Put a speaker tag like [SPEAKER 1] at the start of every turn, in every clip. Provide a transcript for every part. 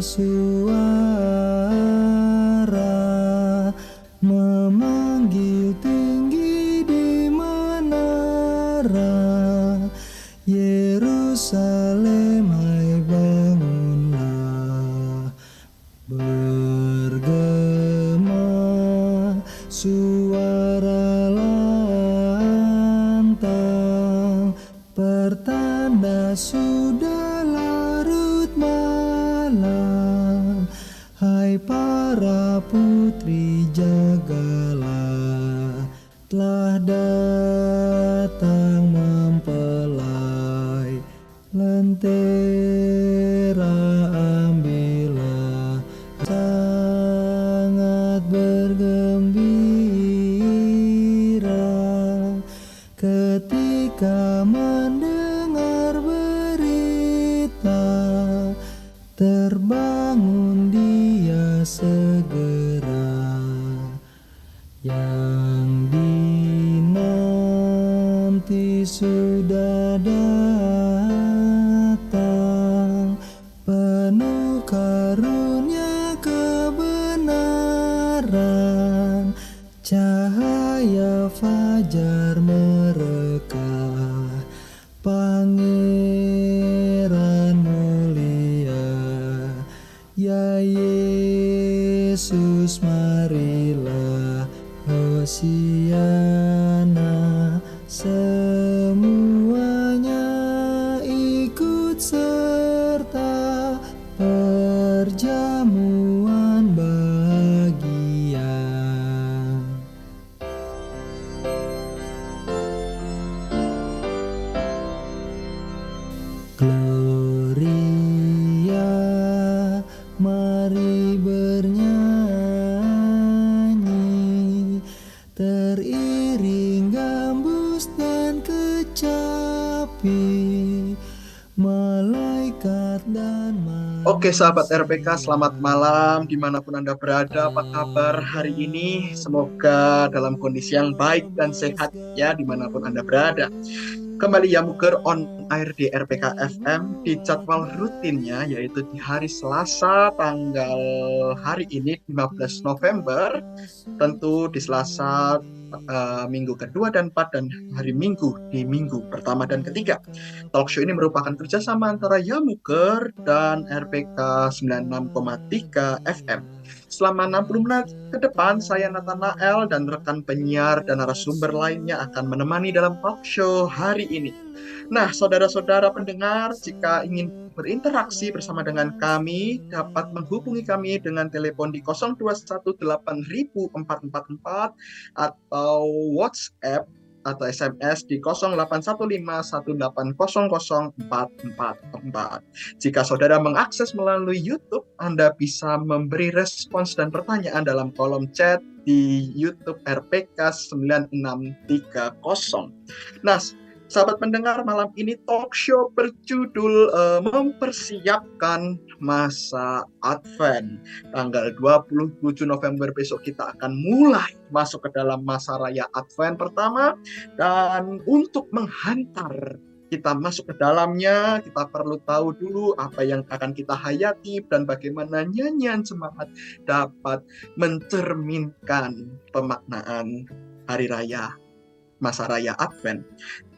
[SPEAKER 1] bersuara memanggil tinggi di menara Yerusalem, hai bangunlah, bergema suara lantang, pertanda sudah larut malam. Hai para putri jagalah, telah datang mempelai. Lentera ambillah, sangat bergembira ketika mendengar berita. Terbangun dia segera, yang dinanti sudah datang, penuh karunia kebenaran, cahaya fajar mereka, Pangeran mulia. Ya Yesus, marilah, Hosiana, semuanya ikut serta perjamuan bahagia. Gloria, mari bernyanyi, teriring gambus dan kecapi, malaikat dan
[SPEAKER 2] Oke sahabat RPK, selamat malam dimanapun Anda berada. Apa kabar hari ini? Semoga dalam kondisi yang baik dan sehat ya dimanapun Anda berada. Kembali Yamuker on air di RPK FM di jadwal rutinnya, yaitu di hari Selasa tanggal hari ini 15 November. Tentu di Selasa minggu kedua dan 4 dan hari Minggu di minggu pertama dan ketiga. Talk show ini merupakan kerjasama antara Yamuker dan RPK 96,3 FM. Selama 60 menit ke depan, saya Nathanael dan rekan penyiar dan narasumber lainnya akan menemani dalam talk show hari ini. Nah, saudara-saudara pendengar, jika ingin berinteraksi bersama dengan kami, dapat menghubungi kami dengan telepon di 02180444 atau WhatsApp atau SMS di 081518004444. Jika saudara mengakses melalui YouTube, Anda bisa memberi respons dan pertanyaan dalam kolom chat di YouTube RPK 9630. Nah, sahabat pendengar, malam ini talk show berjudul mempersiapkan masa Advent. Tanggal 27 November besok kita akan mulai masuk ke dalam masa raya Advent pertama. Dan untuk menghantar kita masuk ke dalamnya, kita perlu tahu dulu apa yang akan kita hayati dan bagaimana nyanyian jemaat dapat mencerminkan pemaknaan hari raya, masa raya Advent.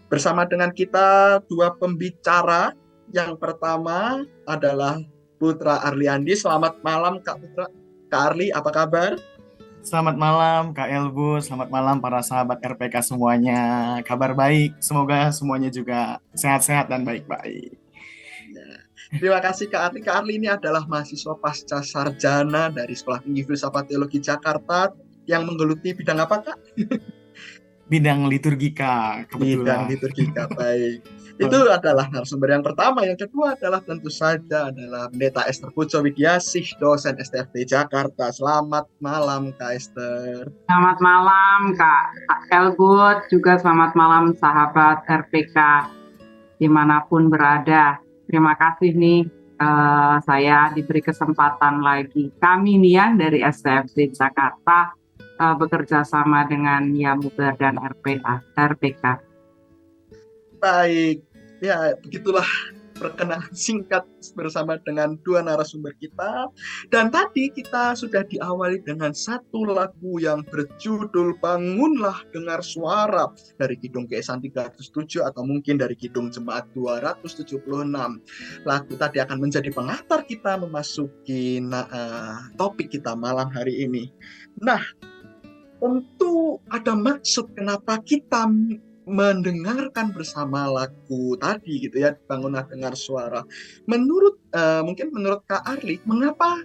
[SPEAKER 2] Bersama dengan kita dua pembicara. Yang pertama adalah Putra Arliandi. Selamat malam Kak Putra. Kak Arli, apa kabar?
[SPEAKER 3] Selamat malam Kak Elbu, selamat malam para sahabat RPK semuanya. Kabar baik, semoga semuanya juga sehat-sehat dan baik-baik.
[SPEAKER 2] Terima kasih Kak Arli. Kak Arli ini adalah mahasiswa pasca sarjana dari Sekolah Tinggi Filsafat Teologi Jakarta yang menggeluti bidang apa Kak?
[SPEAKER 3] Bidang liturgika, kebetulan.
[SPEAKER 2] Bidang liturgika, baik. Itu adalah narasumber yang pertama. Yang kedua adalah tentu saja adalah Pendeta Esther Pujo Widiasih, dosen STFT Jakarta. Selamat malam Kak Esther.
[SPEAKER 4] Selamat malam Kak Elbut, juga selamat malam sahabat RPK dimanapun berada. Terima kasih nih saya diberi kesempatan lagi. Kami nih ya dari STFT Jakarta bekerja sama dengan Yamuker dan RPK.
[SPEAKER 2] Baik, ya begitulah perkenalan singkat bersama dengan dua narasumber kita. Dan tadi kita sudah diawali dengan satu lagu yang berjudul Bangunlah Dengar Suara dari Kidung Keesan 307 atau mungkin dari Kidung Jemaat 276. Lagu tadi akan menjadi pengantar kita memasuki topik kita malam hari ini. Nah, tentu ada maksud kenapa kita mendengarkan bersama lagu tadi gitu ya, Bangunlah Dengar Suara. Mungkin menurut Kak Arli, mengapa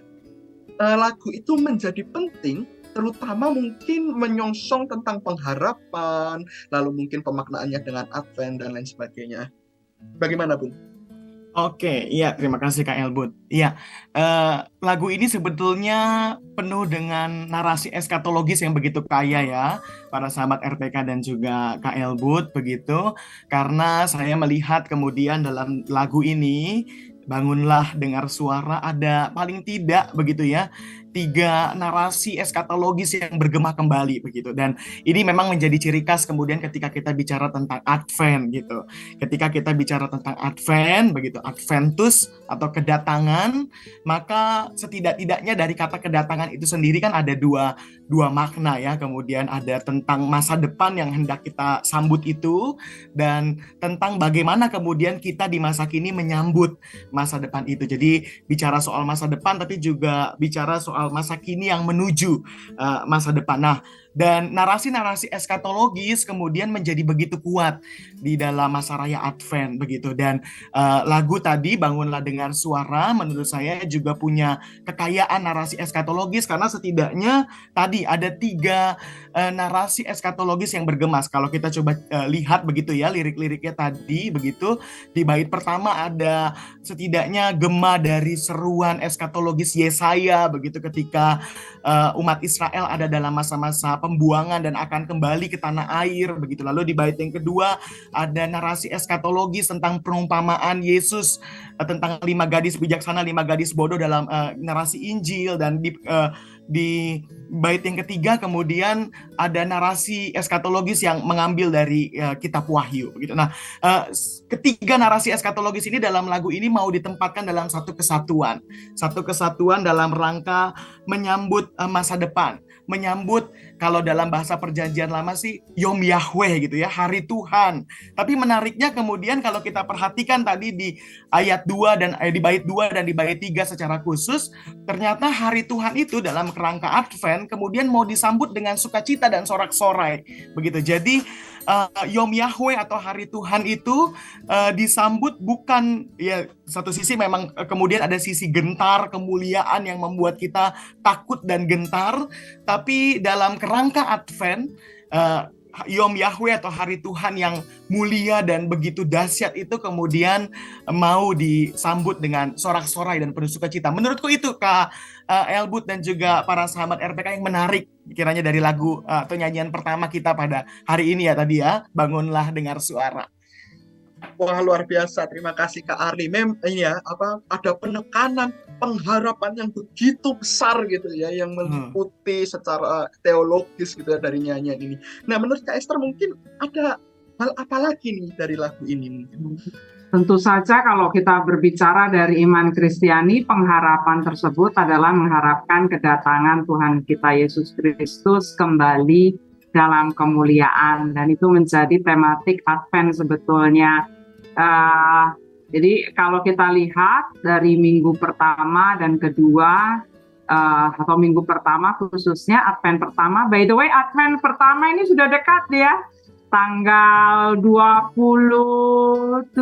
[SPEAKER 2] lagu itu menjadi penting, terutama mungkin menyongsong tentang pengharapan, lalu mungkin pemaknaannya dengan Advent dan lain sebagainya. Bagaimana, Bung?
[SPEAKER 3] Oke, iya, terima kasih Kak Elbut. Iya, lagu ini sebetulnya penuh dengan narasi eskatologis yang begitu kaya ya, para sahabat RPK dan juga Kak Elbut begitu. Karena saya melihat kemudian dalam lagu ini, Bangunlah Dengar Suara, ada paling tidak begitu ya, 3 narasi eskatologis yang bergema kembali begitu. Dan ini memang menjadi ciri khas kemudian ketika kita bicara tentang Advent gitu. Ketika kita bicara tentang Advent begitu, Adventus atau kedatangan, maka setidak-tidaknya dari kata kedatangan itu sendiri kan ada dua makna ya. Kemudian ada tentang masa depan yang hendak kita sambut itu, dan tentang bagaimana kemudian kita di masa kini menyambut masa depan itu. Jadi bicara soal masa depan tapi juga bicara soal masa kini yang menuju masa depan. Nah, dan narasi-narasi eskatologis kemudian menjadi begitu kuat di dalam masa raya Advent begitu. Dan lagu tadi Bangunlah Dengar Suara menurut saya juga punya kekayaan narasi eskatologis, karena setidaknya tadi ada 3 narasi eskatologis yang bergema. Kalau kita coba lihat begitu ya lirik-liriknya tadi begitu, di bait pertama ada setidaknya gema dari seruan eskatologis Yesaya begitu, ketika umat Israel ada dalam masa-masa pembuangan dan akan kembali ke tanah air begitu. Lalu di bait yang kedua ada narasi eskatologis tentang perumpamaan Yesus tentang 5 gadis bijaksana, 5 gadis bodoh dalam narasi Injil. Dan di bait yang ketiga kemudian ada narasi eskatologis yang mengambil dari kitab Wahyu begitu. Nah, ketiga narasi eskatologis ini dalam lagu ini mau ditempatkan dalam satu kesatuan dalam rangka menyambut masa depan, menyambut, kalau dalam bahasa perjanjian lama sih Yom Yahweh gitu ya, hari Tuhan. Tapi menariknya kemudian kalau kita perhatikan tadi di ayat 2 dan di bait 2 dan di bait 3 secara khusus, ternyata hari Tuhan itu dalam kerangka Advent kemudian mau disambut dengan sukacita dan sorak-sorai begitu. Jadi Yom Yahweh atau hari Tuhan itu disambut bukan ya, satu sisi memang kemudian ada sisi gentar kemuliaan yang membuat kita takut dan gentar, tapi dalam kerangka Advent Yom Yahweh atau hari Tuhan yang mulia dan begitu dahsyat itu kemudian mau disambut dengan sorak-sorai dan penuh sukacita. Menurutku itu Kak Elbut dan juga para sahabat RPK yang menarik kiranya dari lagu atau nyanyian pertama kita pada hari ini ya tadi ya, Bangunlah Dengar Suara.
[SPEAKER 2] Wah, luar biasa. Terima kasih Kak Arli. Ada penekanan pengharapan yang begitu besar gitu ya, yang meliputi secara teologis gitu ya dari nyanyian ini. Nah, menurut Kak Esther mungkin ada hal apa lagi nih dari lagu ini?
[SPEAKER 4] Tentu saja kalau kita berbicara dari iman Kristiani, pengharapan tersebut adalah mengharapkan kedatangan Tuhan kita Yesus Kristus kembali dalam kemuliaan, dan itu menjadi tematik Advent sebetulnya. Jadi kalau kita lihat dari minggu pertama dan kedua, atau minggu pertama khususnya Advent pertama, by the way Advent pertama ini sudah dekat ya, tanggal 27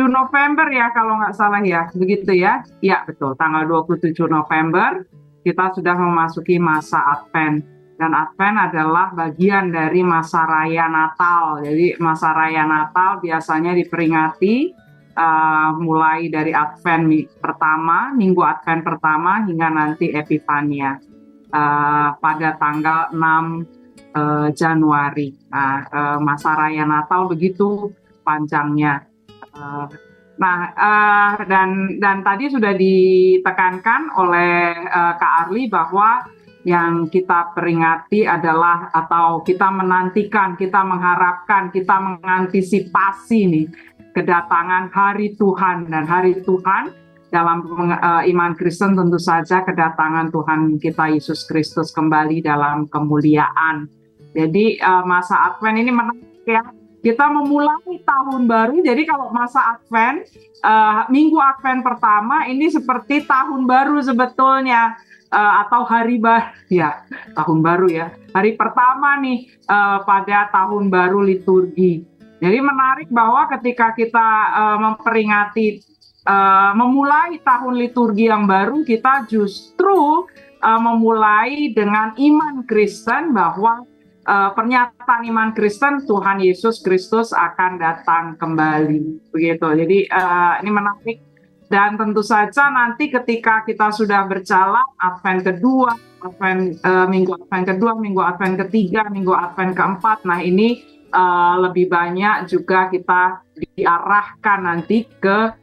[SPEAKER 4] November ya kalau nggak salah ya, begitu ya. Ya betul, tanggal 27 November kita sudah memasuki masa Advent. Dan Advent adalah bagian dari masa raya Natal. Jadi masa raya Natal biasanya diperingati mulai dari Advent pertama, minggu Advent pertama hingga nanti Epifania pada tanggal 6 Januari. Masa raya Natal begitu panjangnya. Dan tadi sudah ditekankan oleh Kak Arli bahwa yang kita peringati adalah, atau kita menantikan, kita mengharapkan, kita mengantisipasi nih kedatangan hari Tuhan. Dan hari Tuhan dalam iman Kristen tentu saja kedatangan Tuhan kita Yesus Kristus kembali dalam kemuliaan. Jadi masa Advent ini menarik ya. Kita memulai tahun baru, jadi kalau masa Advent, minggu Advent pertama ini seperti tahun baru sebetulnya, atau hari baru, ya tahun baru ya, hari pertama nih pada tahun baru liturgi. Jadi menarik bahwa ketika kita memperingati, memulai tahun liturgi yang baru, kita justru memulai dengan iman Kristen bahwa pernyataan iman Kristen Tuhan Yesus Kristus akan datang kembali, begitu. Jadi ini menarik, dan tentu saja nanti ketika kita sudah berjalan Advent kedua, minggu Advent kedua, minggu Advent ketiga, minggu Advent keempat, nah ini lebih banyak juga kita diarahkan nanti ke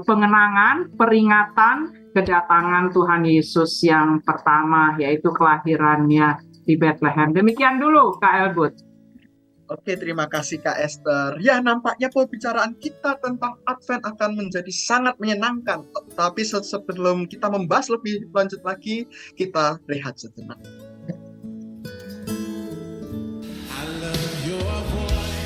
[SPEAKER 4] pengenangan, peringatan kedatangan Tuhan Yesus yang pertama, yaitu kelahirannya di Bethlehem. Demikian dulu Kak Elbut.
[SPEAKER 2] Oke, terima kasih Kak Esther. Ya, nampaknya pembicaraan kita tentang Advent akan menjadi sangat menyenangkan. Tapi sebelum kita membahas lebih lanjut lagi, kita rehat sejenak.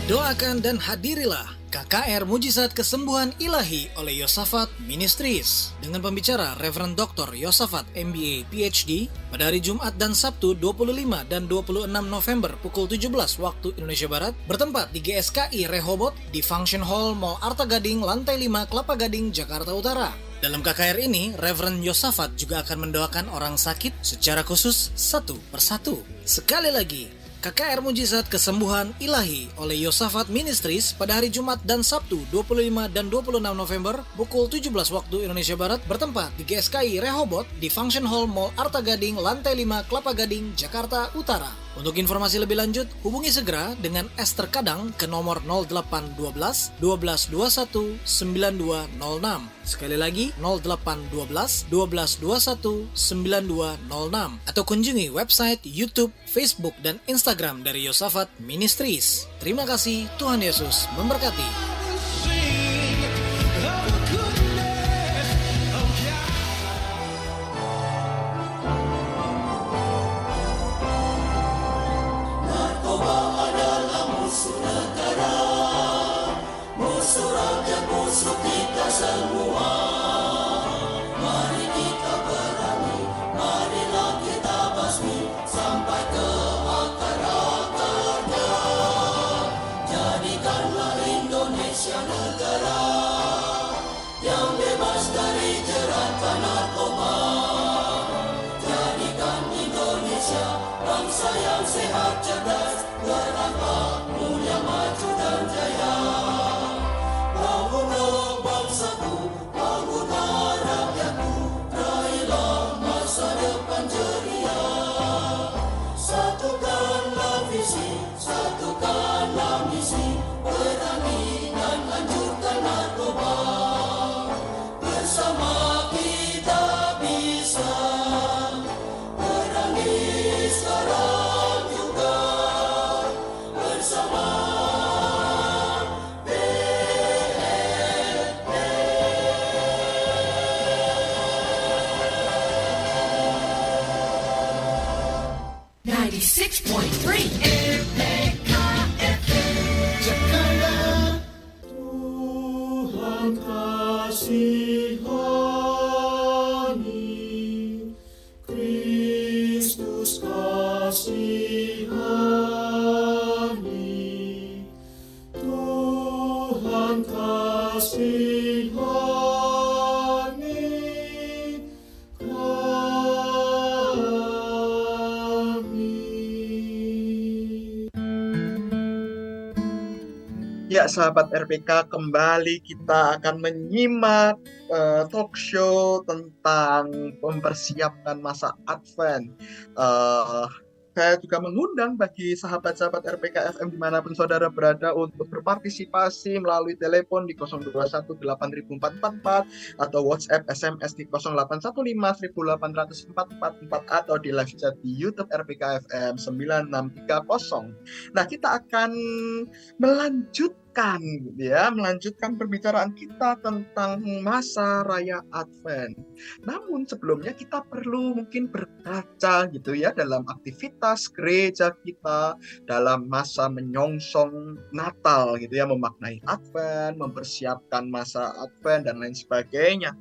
[SPEAKER 5] Doakan dan hadirilah KKR Mujizat Kesembuhan Ilahi oleh Yosafat Ministries dengan pembicara Reverend Dr. Yosafat MBA PhD pada hari Jumat dan Sabtu 25 dan 26 November pukul 17 waktu Indonesia Barat bertempat di GSKI Rehoboth di Function Hall Mall Arta Gading lantai 5 Kelapa Gading Jakarta Utara. Dalam KKR ini, Reverend Yosafat juga akan mendoakan orang sakit secara khusus satu persatu. Sekali lagi, KKR Mujizat Kesembuhan Ilahi oleh Yosafat Ministries pada hari Jumat dan Sabtu 25 dan 26 November pukul 17 waktu Indonesia Barat bertempat di GSKI Rehoboth di Function Hall Mall Arta Gading lantai 5 Kelapa Gading Jakarta Utara. Untuk informasi lebih lanjut, hubungi segera dengan Esther Kadang ke nomor 0812 1221 9206. Sekali lagi 0812 1221 9206 atau kunjungi website, YouTube, Facebook, dan Instagram dari Yosafat Ministries. Terima kasih, Tuhan Yesus memberkati.
[SPEAKER 2] Ya, sahabat RPK, kembali kita akan menyimak talk show tentang mempersiapkan masa Advent. Saya juga mengundang bagi sahabat-sahabat RPK FM dimanapun saudara berada untuk berpartisipasi melalui telepon di 021 8044 atau WhatsApp SMS di 0815 1844 atau di live chat di YouTube RPK FM 9630. Nah, kita akan melanjutkan melanjutkan perbicaraan kita tentang masa raya Advent. Namun sebelumnya kita perlu mungkin berkaca gitu ya dalam aktivitas gereja kita dalam masa menyongsong Natal gitu ya, memaknai Advent, mempersiapkan masa Advent dan lain sebagainya.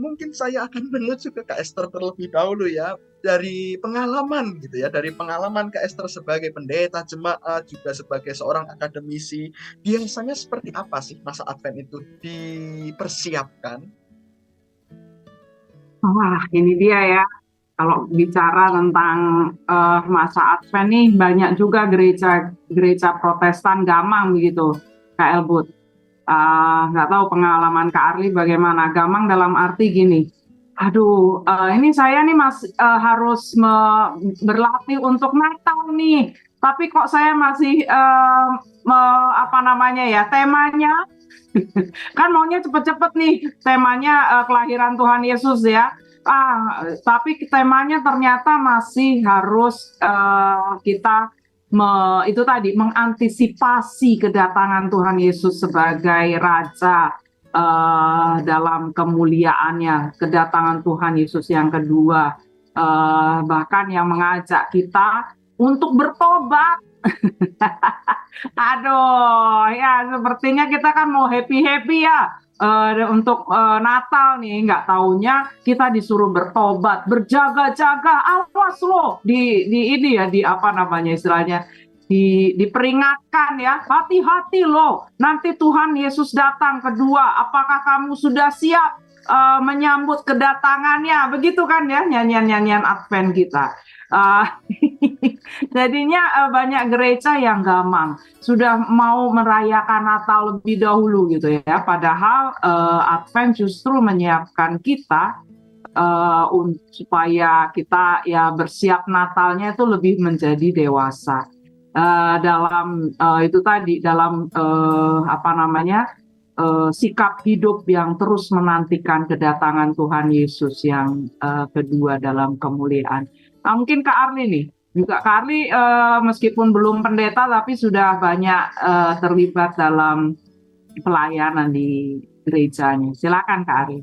[SPEAKER 2] Mungkin saya akan menuju ke Kak Esther terlebih dahulu ya, dari pengalaman gitu ya, dari pengalaman Kak Esther sebagai pendeta jemaat juga sebagai seorang akademisi, biasanya seperti apa sih masa Advent itu dipersiapkan?
[SPEAKER 4] Wah, ini dia ya. Kalau bicara tentang masa Advent nih, banyak juga gereja Protestan gamang begitu, Kak Elbut. Nggak tahu pengalaman Kak Arli bagaimana. Gamang dalam arti gini, aduh, ini saya nih harus berlatih untuk Natal nih, tapi kok saya masih apa namanya ya, temanya kan maunya cepet-cepet nih, temanya kelahiran Tuhan Yesus ya. Tapi temanya ternyata masih harus kita itu tadi mengantisipasi kedatangan Tuhan Yesus sebagai Raja dalam kemuliaannya, kedatangan Tuhan Yesus yang kedua, bahkan yang mengajak kita untuk bertobat. Aduh, ya sepertinya kita kan mau happy-happy ya untuk Natal nih, nggak taunya kita disuruh bertobat, berjaga-jaga, awas loh di ini ya, di apa namanya istilahnya, diperingatkan ya, hati-hati loh, nanti Tuhan Yesus datang kedua, apakah kamu sudah siap menyambut kedatangannya, begitu kan ya nyanyian-nyanyian Advent kita. Jadinya banyak gereja yang gamang, sudah mau merayakan Natal lebih dahulu gitu ya, padahal Advent justru menyiapkan kita supaya kita ya bersiap Natalnya itu lebih menjadi dewasa dalam itu tadi, dalam apa namanya, sikap hidup yang terus menantikan kedatangan Tuhan Yesus yang kedua dalam kemuliaan. Nah, mungkin Kak Arli nih, juga Kak Arli meskipun belum pendeta tapi sudah banyak terlibat dalam pelayanan di gerejanya. Silakan Kak Arli.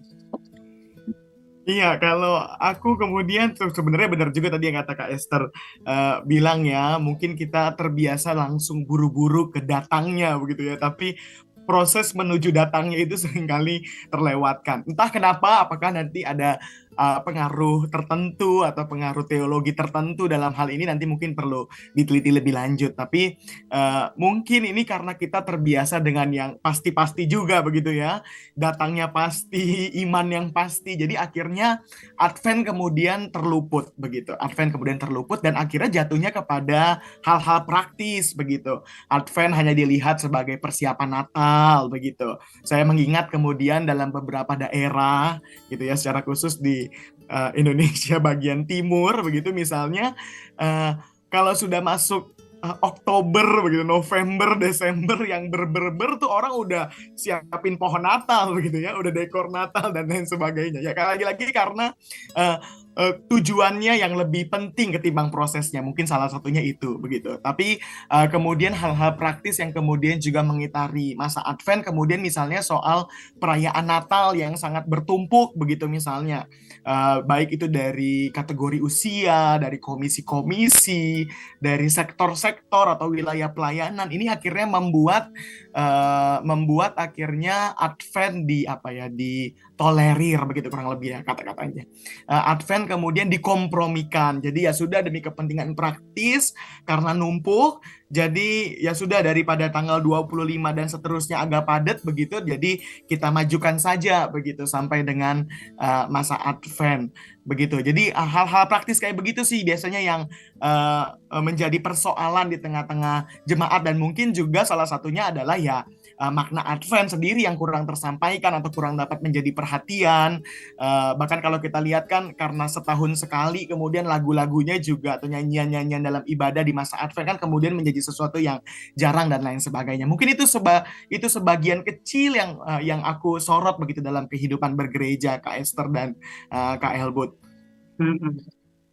[SPEAKER 3] Iya, kalau aku kemudian sebenarnya benar juga tadi yang kata Kak Esther bilang ya, mungkin kita terbiasa langsung buru-buru ke datangnya begitu ya, tapi proses menuju datangnya itu seringkali terlewatkan. Entah kenapa, apakah nanti ada pengaruh tertentu atau pengaruh teologi tertentu dalam hal ini, nanti mungkin perlu diteliti lebih lanjut. Tapi mungkin ini karena kita terbiasa dengan yang pasti-pasti juga begitu ya, datangnya pasti, iman yang pasti. Jadi akhirnya Advent kemudian terluput begitu. Advent kemudian terluput dan akhirnya jatuhnya kepada hal-hal praktis begitu. Advent hanya dilihat sebagai persiapan Natal begitu. Saya mengingat kemudian dalam beberapa daerah gitu ya, secara khusus di Indonesia bagian timur begitu misalnya, kalau sudah masuk Oktober begitu, November, Desember yang ber tuh orang udah siapin pohon Natal begitu ya, udah dekor Natal dan lain sebagainya. Ya lagi-lagi karena tujuannya yang lebih penting ketimbang prosesnya, mungkin salah satunya itu begitu. Tapi kemudian hal-hal praktis yang kemudian juga mengitari masa Advent, kemudian misalnya soal perayaan Natal yang sangat bertumpuk begitu misalnya, baik itu dari kategori usia, dari komisi-komisi, dari sektor-sektor atau wilayah pelayanan, ini akhirnya membuat akhirnya Advent ditolerir begitu kurang lebih ya kata-katanya. Advent kemudian dikompromikan. Jadi ya sudah, demi kepentingan praktis karena numpuk, jadi ya sudah, daripada tanggal 25 dan seterusnya agak padat begitu, jadi kita majukan saja begitu sampai dengan masa Advent begitu. Jadi hal-hal praktis kayak begitu sih biasanya yang menjadi persoalan di tengah-tengah jemaat, dan mungkin juga salah satunya adalah ya makna Advent sendiri yang kurang tersampaikan atau kurang dapat menjadi perhatian. Bahkan kalau kita lihat kan, karena setahun sekali kemudian lagu-lagunya juga atau nyanyian-nyanyian dalam ibadah di masa Advent kan kemudian menjadi sesuatu yang jarang dan lain sebagainya. Mungkin itu sebagian kecil yang aku sorot begitu dalam kehidupan bergereja, Kak Esther dan Kak Elbut.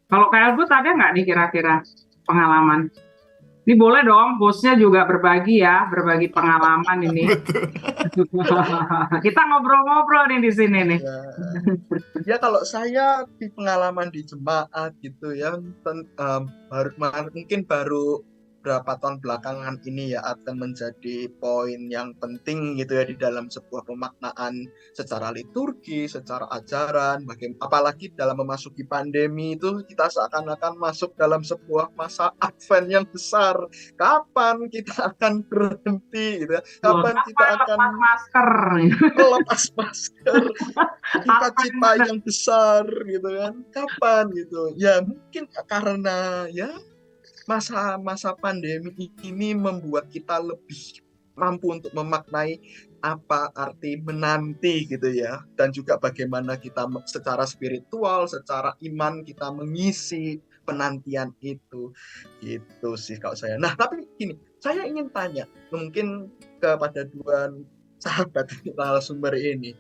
[SPEAKER 4] Kalau Kak Elbut ada nggak nih kira-kira pengalaman? Ini boleh dong, hostnya juga berbagi ya, berbagi pengalaman ini.
[SPEAKER 3] Betul.
[SPEAKER 4] Kita ngobrol-ngobrol nih di sini nih.
[SPEAKER 2] Ya, ya kalau saya di pengalaman di jemaat gitu ya, mungkin baru berapa tahun belakangan ini ya akan menjadi poin yang penting gitu ya di dalam sebuah pemaknaan secara liturgi, secara ajaran, apalagi dalam memasuki pandemi itu kita seakan-akan masuk dalam sebuah masa Advent yang besar. Kapan kita akan berhenti gitu ya? Kapan kita akan
[SPEAKER 4] lepas masker?
[SPEAKER 2] melepas masker? Cita-cita yang besar gitu kan? Kapan gitu? Ya mungkin karena ya masa-masa pandemi ini membuat kita lebih mampu untuk memaknai apa arti menanti gitu ya, dan juga bagaimana kita secara spiritual, secara iman kita mengisi penantian itu, gitu sih kalau saya. Nah tapi gini, saya ingin tanya mungkin kepada dua sahabat narasumber ini,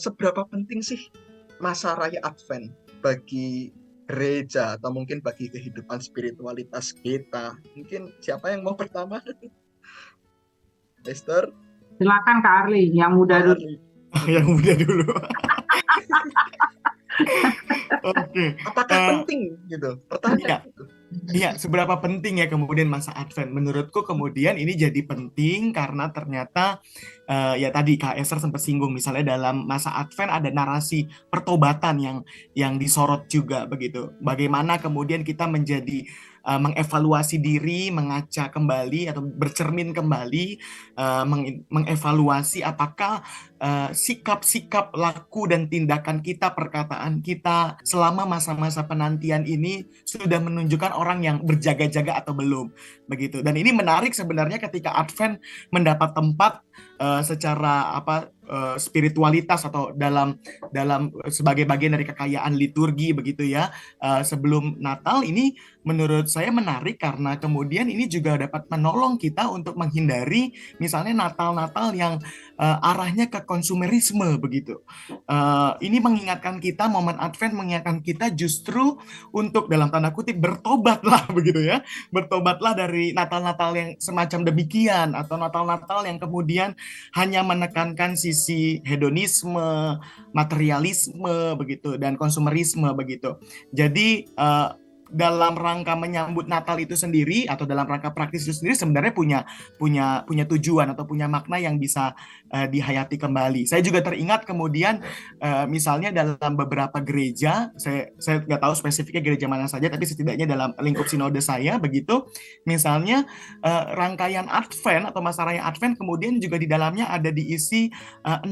[SPEAKER 2] seberapa penting sih masa raya Advent bagi gereja atau mungkin bagi kehidupan spiritualitas kita? Mungkin siapa yang mau pertama? Esther?
[SPEAKER 4] Silakan Kak Arli, yang muda dulu.
[SPEAKER 3] Yang muda dulu. Oke.
[SPEAKER 2] Apakah penting gitu? Pertanyaan itu.
[SPEAKER 3] Iya, seberapa penting ya kemudian masa Advent? Menurutku kemudian ini jadi penting karena ternyata ya tadi Kak Esther sempat singgung, misalnya dalam masa Advent ada narasi pertobatan yang disorot juga begitu. Bagaimana kemudian kita menjadi mengevaluasi diri, mengaca kembali atau bercermin kembali, mengevaluasi apakah sikap-sikap laku dan tindakan kita, perkataan kita selama masa-masa penantian ini sudah menunjukkan orang yang berjaga-jaga atau belum begitu. Dan ini menarik sebenarnya ketika Advent mendapat tempat secara spiritualitas atau dalam sebagai bagian dari kekayaan liturgi begitu ya, sebelum Natal. Ini menurut saya menarik karena kemudian ini juga dapat menolong kita untuk menghindari misalnya Natal-Natal yang arahnya ke konsumerisme begitu. Ini mengingatkan kita, momen Advent mengingatkan kita justru untuk dalam tanda kutip bertobatlah begitu ya, bertobatlah dari Natal-Natal yang semacam demikian atau Natal-Natal yang kemudian hanya menekankan sisi hedonisme, materialisme begitu dan konsumerisme begitu. Jadi dalam rangka menyambut Natal itu sendiri atau dalam rangka praktis itu sendiri sebenarnya punya tujuan atau punya makna yang bisa dihayati kembali. Saya juga teringat kemudian misalnya dalam beberapa gereja, saya nggak tahu spesifiknya gereja mana saja, tapi setidaknya dalam lingkup sinode saya begitu, misalnya rangkaian Advent atau masa raya Advent kemudian juga di dalamnya ada diisi 16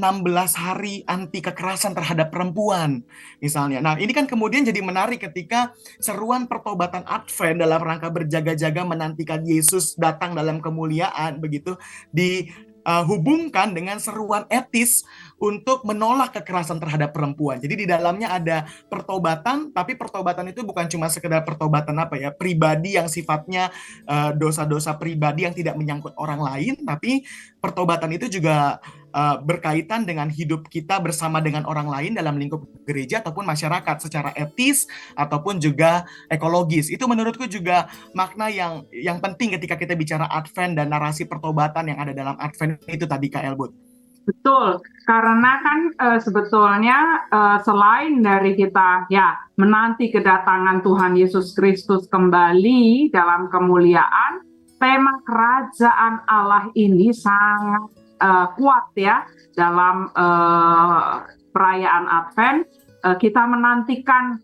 [SPEAKER 3] hari anti kekerasan terhadap perempuan misalnya. Nah ini kan kemudian jadi menarik ketika seruan pertobatan Advent dalam rangka berjaga-jaga menantikan Yesus datang dalam kemuliaan begitu dihubungkan dengan seruan etis untuk menolak kekerasan terhadap perempuan. Jadi di dalamnya ada pertobatan, tapi pertobatan itu bukan cuma sekedar pertobatan pribadi yang sifatnya dosa-dosa pribadi yang tidak menyangkut orang lain, tapi pertobatan itu juga berkaitan dengan hidup kita bersama dengan orang lain dalam lingkup gereja ataupun masyarakat secara etis ataupun juga ekologis. Itu menurutku juga makna yang penting ketika kita bicara Advent dan narasi pertobatan yang ada dalam Advent itu tadi Kak Elbut.
[SPEAKER 4] Betul, karena kan sebetulnya selain dari kita ya menanti kedatangan Tuhan Yesus Kristus kembali dalam kemuliaan, tema kerajaan Allah ini sangat kuat ya dalam perayaan Advent. Kita menantikan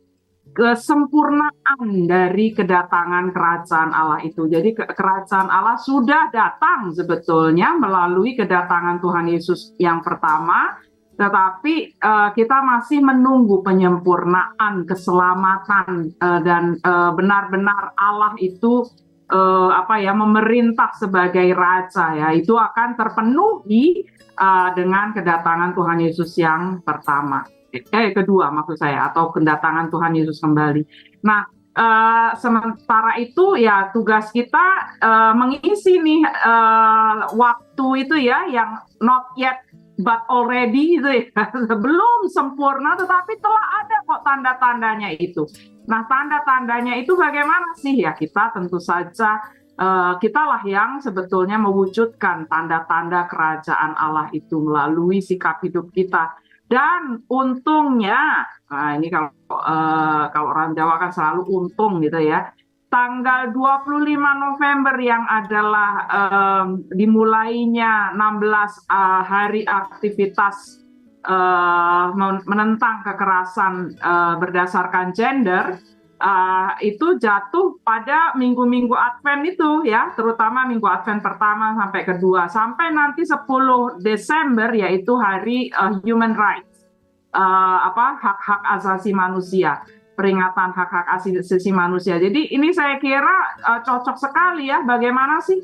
[SPEAKER 4] kesempurnaan dari kedatangan kerajaan Allah itu. Jadi kerajaan Allah sudah datang sebetulnya melalui kedatangan Tuhan Yesus yang pertama, tetapi kita masih menunggu penyempurnaan, keselamatan, dan benar-benar Allah itu memerintah sebagai raja ya, itu akan terpenuhi dengan kedatangan Tuhan Yesus yang kedua maksud saya, atau kedatangan Tuhan Yesus kembali. Nah, sementara itu ya tugas kita mengisi nih waktu itu ya yang not yet but already itu ya, belum sempurna tetapi telah ada kok tanda-tandanya itu. Nah, tanda-tandanya itu bagaimana sih ya? Kita tentu saja kitalah yang sebetulnya mewujudkan tanda-tanda kerajaan Allah itu melalui sikap hidup kita. Dan untungnya, nah ini kalau orang Jawa kan selalu untung gitu ya, tanggal 25 November yang adalah dimulainya 16 hari aktivitas menentang kekerasan berdasarkan gender, itu jatuh pada minggu-minggu Advent itu ya, terutama minggu Advent pertama sampai kedua, sampai nanti 10 Desember yaitu hari Human Rights, hak-hak asasi manusia, peringatan hak-hak asasi manusia. Jadi ini saya kira cocok sekali ya, bagaimana sih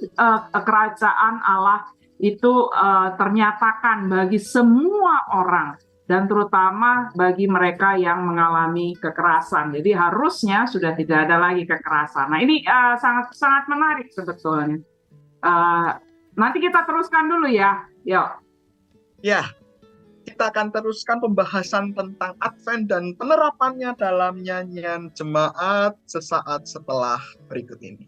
[SPEAKER 4] kerajaan Allah itu ternyatakan bagi semua orang, dan terutama bagi mereka yang mengalami kekerasan. Jadi harusnya sudah tidak ada lagi kekerasan. Nah ini sangat menarik sebetulnya. Nanti kita teruskan dulu ya. Yuk.
[SPEAKER 2] Ya, kita akan teruskan pembahasan tentang Advent dan penerapannya dalam nyanyian jemaat sesaat setelah berikut ini.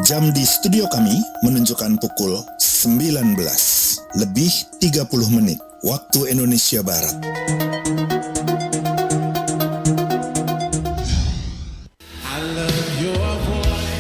[SPEAKER 6] Jam di studio kami menunjukkan pukul 19 lebih 30 menit waktu Indonesia Barat.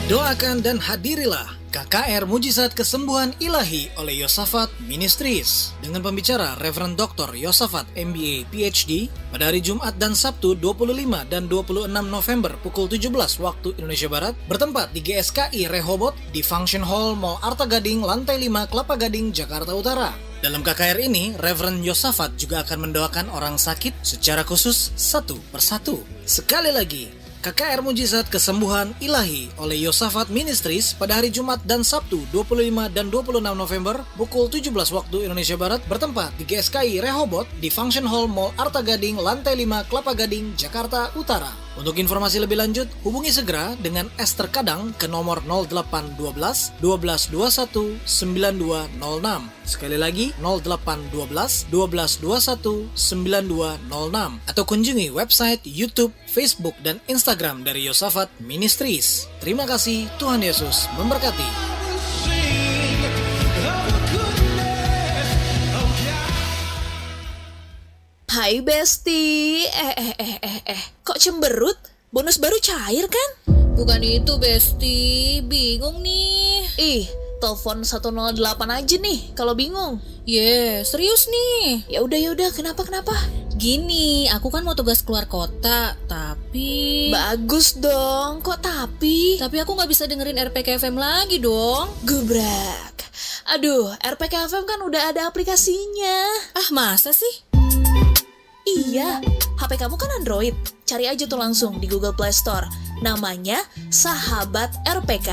[SPEAKER 5] Doakan dan hadirilah KKR Mujizat Kesembuhan Ilahi oleh Yosafat Ministries dengan pembicara Reverend Dr. Yosafat MBA PhD pada hari Jumat dan Sabtu 25 dan 26 November pukul 17 waktu Indonesia Barat, bertempat di GSKI Rehoboth di Function Hall Mall Arta Gading lantai 5 Kelapa Gading, Jakarta Utara. Dalam KKR ini, Reverend Yosafat juga akan mendoakan orang sakit secara khusus satu persatu. Sekali lagi, KKR Mujizat Kesembuhan Ilahi oleh Yosafat Ministries pada hari Jumat dan Sabtu 25 dan 26 November pukul 17 waktu Indonesia Barat, bertempat di GSKI Rehoboth di Function Hall Mall Arta Gading lantai 5 Kelapa Gading, Jakarta Utara. Untuk informasi lebih lanjut, hubungi segera dengan Esther Kadang ke nomor 0812 1221 9206. Sekali lagi 0812 1221 9206, atau kunjungi website, YouTube, Facebook, dan Instagram dari Yosafat Ministries. Terima kasih, Tuhan Yesus memberkati.
[SPEAKER 7] Hai Besti, kok cemberut? Bonus baru cair kan?
[SPEAKER 8] Bukan itu Besti, bingung nih.
[SPEAKER 7] Ih, telepon 108 aja nih kalau bingung.
[SPEAKER 8] Serius nih.
[SPEAKER 7] Ya udah, kenapa?
[SPEAKER 8] Gini, aku kan mau tugas keluar kota, tapi...
[SPEAKER 7] Bagus dong, kok tapi?
[SPEAKER 8] Tapi aku nggak bisa dengerin RPK FM lagi dong.
[SPEAKER 7] Gebrak. Aduh, RPK FM kan udah ada aplikasinya.
[SPEAKER 8] Ah, masa sih?
[SPEAKER 7] Iya, HP kamu kan Android. Cari aja tuh langsung di Google Play Store. Namanya Sahabat RPK.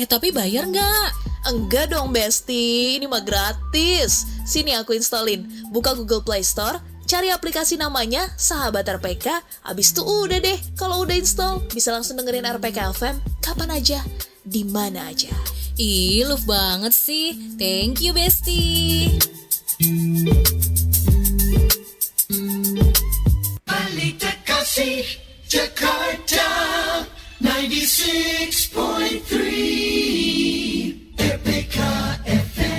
[SPEAKER 8] Tapi bayar nggak?
[SPEAKER 7] Enggak dong Besti, ini mah gratis. Sini aku installin. Buka Google Play Store, cari aplikasi namanya Sahabat RPK. Abis itu udah deh, kalau udah install bisa langsung dengerin RPK FM kapan aja, di mana aja.
[SPEAKER 8] Ih, love banget sih. Thank you Besti.
[SPEAKER 9] Balita Kasih Jakarta 96.3 RPK FM.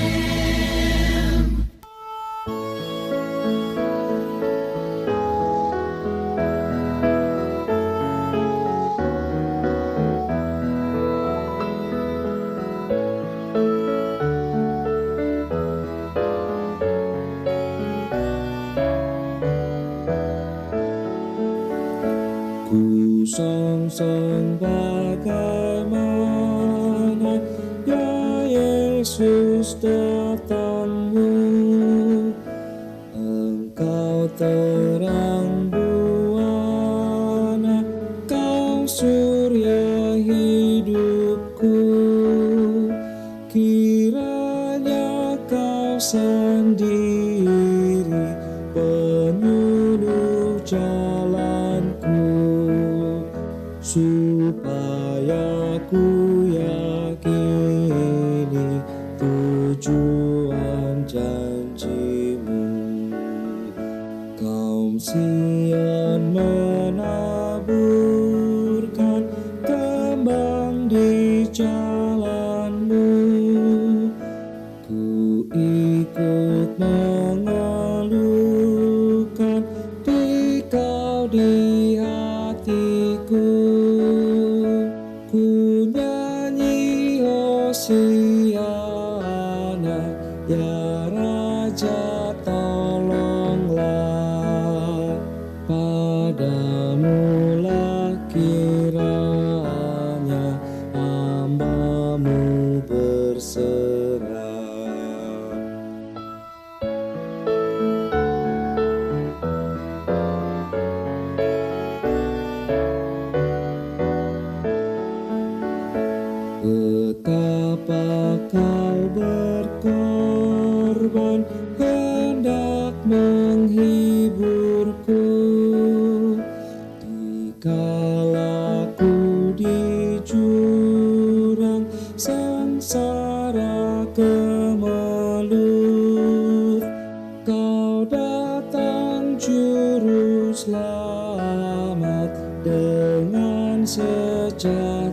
[SPEAKER 1] Sang bagaimana ya Yesus datangmu, Engkau terang buana, Kau surya hidupku, kiranya Kau sendiri penyuluh jalanku, supaya Sion menaburkan kembang di jalanmu. Ku ikut mengeluhkan dikau di hatiku. Ku nyanyi Hosiana, ya Raja tolonglah. Padamulah kiranya hamba-Mu berserah. Betapa kau berkorban hendak menghiburku, dikala ku di jurang sengsara gemeluh. Kau datang juru selamat dengan sejahtera.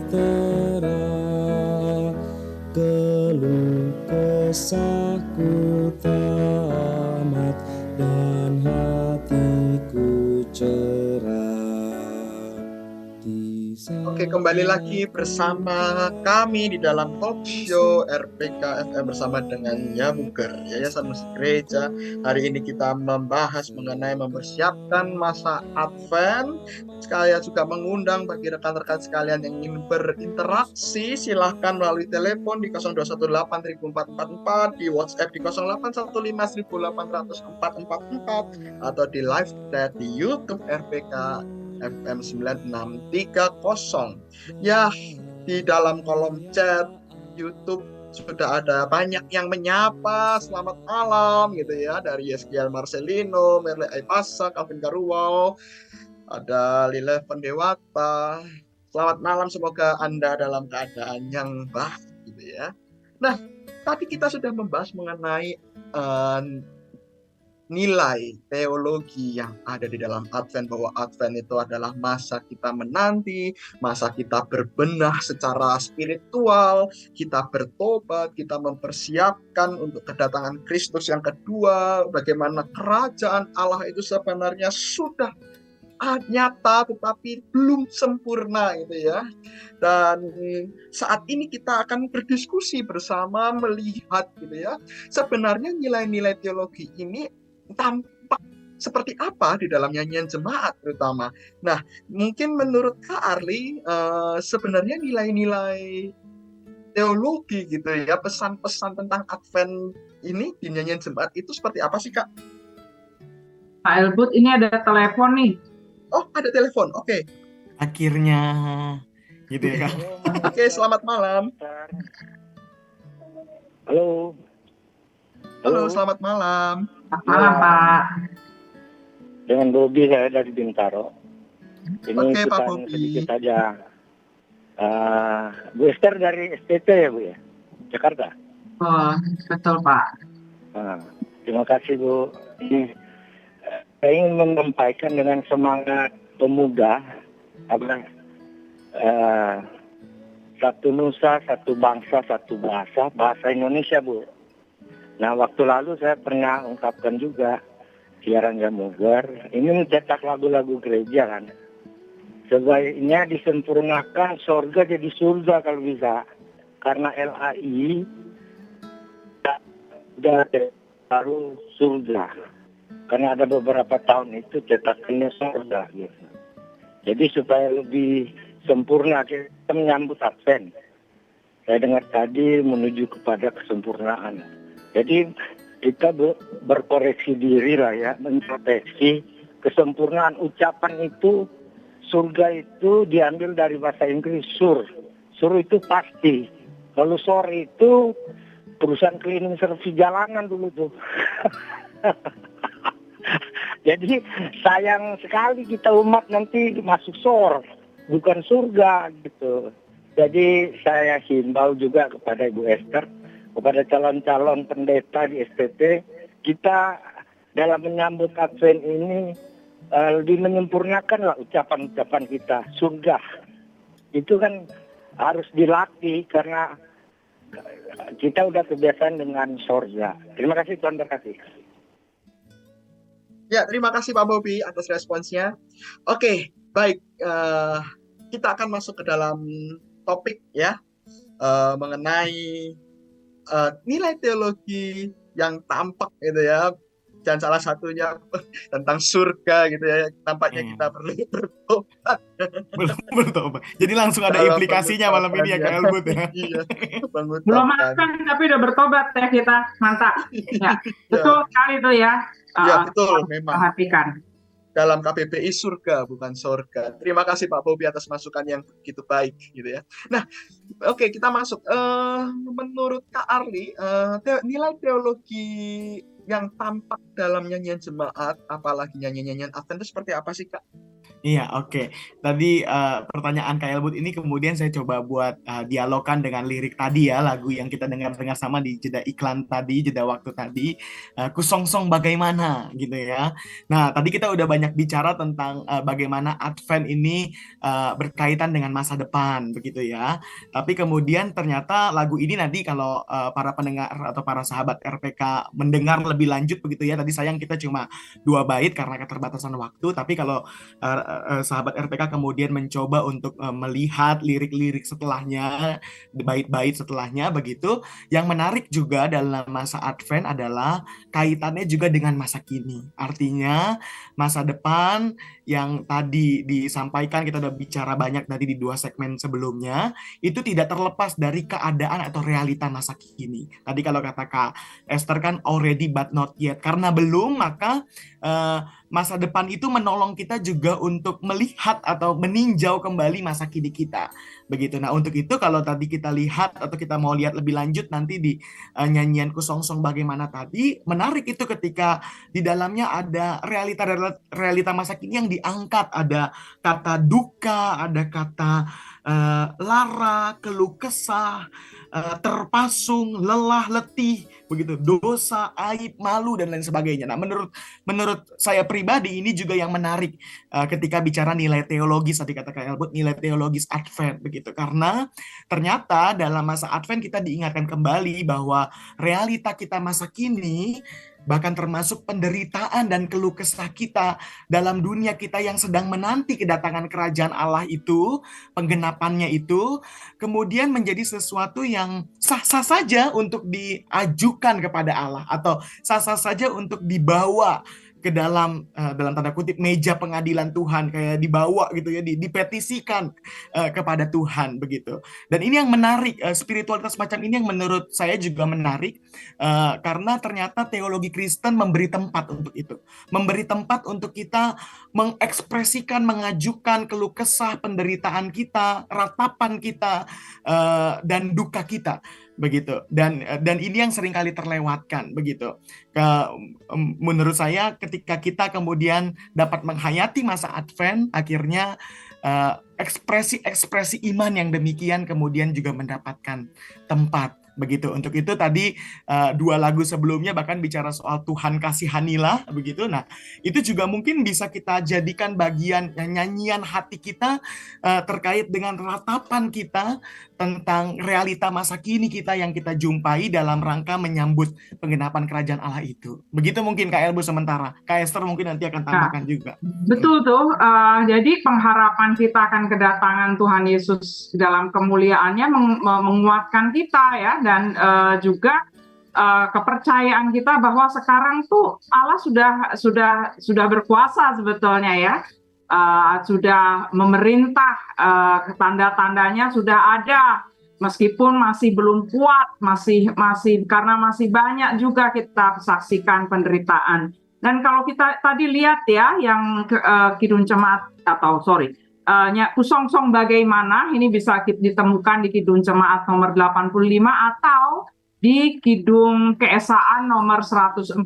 [SPEAKER 1] Keluh kesahku tamat dan hatiku cerah.
[SPEAKER 2] Oke, kembali lagi bersama kami di dalam talk show RPK FM bersama dengan Yabuger, Yayasan Musik Gereja. Hari ini kita membahas mengenai mempersiapkan masa Advent. Saya juga mengundang bagi rekan-rekan sekalian yang ingin berinteraksi, silahkan melalui telepon di 0218-1444, di WhatsApp di 0815-1800-444, atau di live chat di YouTube RPK FM 9630. Ya, di dalam kolom chat YouTube sudah ada banyak yang menyapa selamat malam gitu ya, dari Yeskiel Marcelino, Merle Aipasa, Calvin Garuwal, ada Lilevan Dewata. Selamat malam, semoga Anda dalam keadaan yang baik gitu ya. Nah, tadi kita sudah membahas mengenai nilai teologi yang ada di dalam Advent, bahwa Advent itu adalah masa kita menanti, masa kita berbenah secara spiritual, kita bertobat, kita mempersiapkan untuk kedatangan Kristus yang kedua, bagaimana kerajaan Allah itu sebenarnya sudah nyata tetapi belum sempurna gitu ya. Dan saat ini kita akan berdiskusi bersama, melihat gitu ya, sebenarnya nilai-nilai teologi ini tampak seperti apa di dalam nyanyian jemaat terutama. Nah, mungkin menurut Kak Arli, sebenarnya nilai-nilai teologi gitu ya, pesan-pesan tentang Advent ini di nyanyian jemaat itu seperti apa sih, Kak?
[SPEAKER 4] Pak Elbut, ini ada telepon nih.
[SPEAKER 2] Oh, ada telepon. Oke.
[SPEAKER 3] Akhirnya gitu ya, Kak.
[SPEAKER 2] Oke, selamat malam.
[SPEAKER 10] Halo.
[SPEAKER 2] Halo, selamat malam.
[SPEAKER 4] Selamat malam, Pak.
[SPEAKER 10] Dengan Bobi, saya dari Bintaro. Ini
[SPEAKER 2] Oke, Pak
[SPEAKER 10] ikutan
[SPEAKER 2] Bobi.
[SPEAKER 10] sedikit saja. Bu Esther dari STT ya, Bu ya? Jakarta.
[SPEAKER 4] Oh, betul, Pak.
[SPEAKER 10] Terima kasih, Bu. Ini, saya ingin menyampaikan dengan semangat pemuda, satu nusa, satu bangsa, satu bahasa, bahasa Indonesia, Bu. Nah, waktu lalu saya pernah ungkapkan juga, siaran Yamuger, ini mencetak lagu-lagu gereja kan. Sebaiknya disempurnakan surga jadi surga kalau bisa. Karena LAI sudah baru surga. Karena ada beberapa tahun itu cetakannya surga gitu. Jadi supaya lebih sempurna kita menyambut Advent. Saya dengar tadi menuju kepada kesempurnaan. Jadi kita berkoreksi diri lah ya, mengintrospeksi kesempurnaan ucapan itu. Surga itu diambil dari bahasa Inggris sur. Sur itu pasti. Kalau sore itu perusahaan cleaning service jalanan dulu tuh. Jadi sayang sekali kita umat nanti masuk sor, bukan surga gitu. Jadi saya himbau juga kepada Ibu Esther, kepada calon-calon pendeta di STT, kita dalam menyambut Advent ini lebih menyempurnakan lah ucapan-ucapan kita. Surga itu kan harus dilatih karena kita udah kebiasaan dengan sorga. Terima kasih Tuhan berkati.
[SPEAKER 2] Ya, terima kasih Pak Bobi atas responsnya. Oke, baik. Kita akan masuk ke dalam topik ya, mengenai nilai teologi yang tampak gitu ya. Dan salah satunya tentang surga gitu ya. Tampaknya kita perlu bertobat.
[SPEAKER 3] Bertobat. Jadi langsung ada
[SPEAKER 2] Dalam
[SPEAKER 3] implikasinya malam ini ya Kak Elbut ya.
[SPEAKER 2] Iya,
[SPEAKER 4] Belum makan tapi udah bertobat ya kita, mantap. Ya, betul sekali itu ya.
[SPEAKER 2] Iya, betul memang.
[SPEAKER 4] Perhatikan.
[SPEAKER 2] Dalam KBBI surga bukan sorga. Terima kasih Pak Bobi atas masukan yang begitu baik gitu ya. Nah, oke, kita masuk. Menurut Kak Arli, nilai teologi yang tampak dalam nyanyian jemaat, apalagi nyanyian-nyanyian Advent itu seperti apa sih Kak?
[SPEAKER 3] Iya, oke. Tadi pertanyaan Kak Elbut ini kemudian saya coba buat dialogkan dengan lirik tadi ya, lagu yang kita dengar-dengar sama di jeda iklan tadi, jeda waktu tadi, Kusongsong Bagaimana gitu ya. Nah, tadi kita udah banyak bicara tentang bagaimana Advent ini berkaitan dengan masa depan begitu ya. Tapi kemudian ternyata lagu ini nanti kalau para pendengar atau para sahabat RPK mendengar lebih lanjut begitu ya. Tadi sayang kita cuma 2 bait karena keterbatasan waktu, tapi kalau sahabat RPK kemudian mencoba untuk melihat lirik-lirik setelahnya, bait-bait setelahnya begitu. Yang menarik juga dalam masa Advent adalah kaitannya juga dengan masa kini. Artinya masa depan yang tadi disampaikan, kita udah bicara banyak tadi di 2 segmen sebelumnya, itu tidak terlepas dari keadaan atau realita masa kini. Tadi kalau kata Kak Esther kan already but not yet. Karena belum, maka masa depan itu menolong kita juga untuk melihat atau meninjau kembali masa kini kita. Begitu. Nah, untuk itu kalau tadi kita lihat atau kita mau lihat lebih lanjut nanti di nyanyian Kusongsong Bagaimana tadi, menarik itu ketika di dalamnya ada realita masa kini yang diangkat. Ada kata duka, ada kata lara, keluh kesah, terpasung, lelah, letih, begitu, dosa, aib, malu dan lain sebagainya. Nah, menurut saya pribadi ini juga yang menarik ketika bicara nilai teologis, tadi kata Kak Elbut, nilai teologis Advent begitu. Karena ternyata dalam masa Advent kita diingatkan kembali bahwa realita kita masa kini, bahkan termasuk penderitaan dan keluh kesah kita dalam dunia kita yang sedang menanti kedatangan kerajaan Allah itu, penggenapannya itu, kemudian menjadi sesuatu yang sah-sah saja untuk diajukan kepada Allah, atau sah-sah saja untuk dibawa ke dalam tanda kutip meja pengadilan Tuhan, kayak dibawa gitu ya, dipetisikan kepada Tuhan begitu. Dan ini yang menarik, spiritualitas macam ini yang menurut saya juga menarik, karena ternyata teologi Kristen memberi tempat untuk itu, memberi tempat untuk kita mengekspresikan, mengajukan keluh kesah, penderitaan kita, ratapan kita, dan duka kita begitu. Dan ini yang seringkali terlewatkan begitu. Menurut saya ketika kita kemudian dapat menghayati masa Advent, akhirnya ekspresi-ekspresi iman yang demikian kemudian juga mendapatkan tempat begitu. Untuk itu tadi 2 lagu sebelumnya bahkan bicara soal Tuhan kasihanilah begitu. Nah, itu juga mungkin bisa kita jadikan bagian nyanyian hati kita terkait dengan ratapan kita tentang realita masa kini kita yang kita jumpai dalam rangka menyambut penggenapan kerajaan Allah itu. Begitu mungkin Kak Elbu sementara. Kak Esther mungkin nanti akan tambahkan juga.
[SPEAKER 4] Betul tuh. Jadi pengharapan kita akan kedatangan Tuhan Yesus dalam kemuliaannya menguatkan kita ya, dan juga kepercayaan kita bahwa sekarang tuh Allah sudah berkuasa sebetulnya ya. Sudah memerintah, tanda-tandanya sudah ada, meskipun masih belum kuat, masih karena masih banyak juga kita saksikan penderitaan. Dan kalau kita tadi lihat ya, yang Kidung Jemaat Kusongsong Bagaimana, ini bisa ditemukan di Kidung Jemaat nomor 85 atau di Kidung Keesaan nomor 149,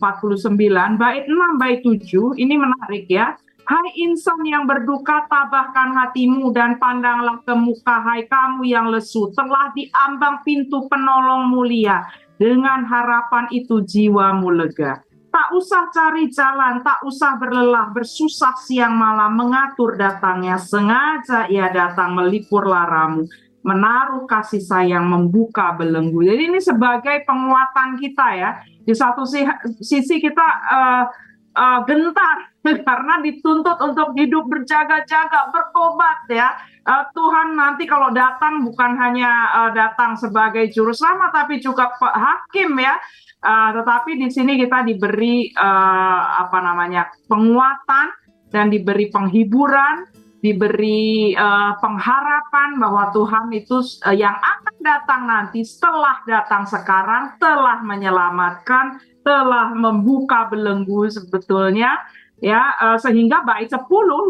[SPEAKER 4] bait 6, bait 7, ini menarik ya. Hai insan yang berduka, tabahkan hatimu dan pandanglah ke muka, hai kamu yang lesu, telah diambang pintu penolong mulia, dengan harapan itu jiwamu lega. Tak usah cari jalan, tak usah berlelah, bersusah siang malam, mengatur datangnya. Sengaja ia datang melipur laramu, menaruh kasih sayang, membuka belenggu. Jadi ini sebagai penguatan kita ya. Di satu sisi kita gentar karena dituntut untuk hidup berjaga-jaga, bertobat ya. Tuhan nanti kalau datang bukan hanya datang sebagai juru selamat, tapi juga hakim ya. Tetapi di sini kita diberi penguatan dan diberi penghiburan, diberi pengharapan bahwa Tuhan itu yang akan datang nanti setelah datang sekarang telah menyelamatkan, telah membuka belenggu sebetulnya ya, sehingga bait 10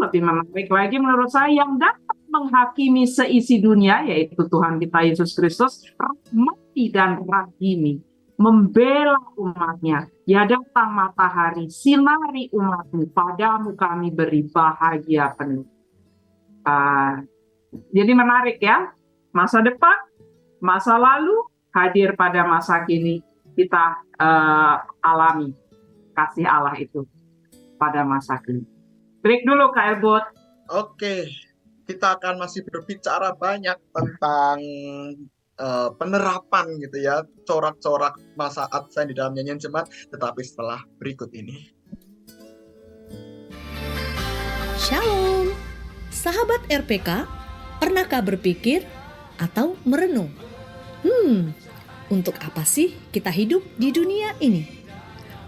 [SPEAKER 4] lebih menarik lagi menurut saya, yang dapat menghakimi seisi dunia yaitu Tuhan kita Yesus Kristus, rahmati dan rahimi, membela umatnya. Ya datang matahari, sinari umatmu, padamu kami beri bahagia penuh. Jadi menarik ya, masa depan, masa lalu hadir pada masa kini, kita alami kasih Allah itu pada masa kini. Break dulu Kak Elbot.
[SPEAKER 2] Oke, kita akan masih berbicara banyak tentang penerapan gitu ya, corak-corak masa Advent di dalam nyanyian jemaat, tetapi setelah berikut ini.
[SPEAKER 11] Shalom, sahabat RPK, pernahkah berpikir atau merenung? Untuk apa sih kita hidup di dunia ini?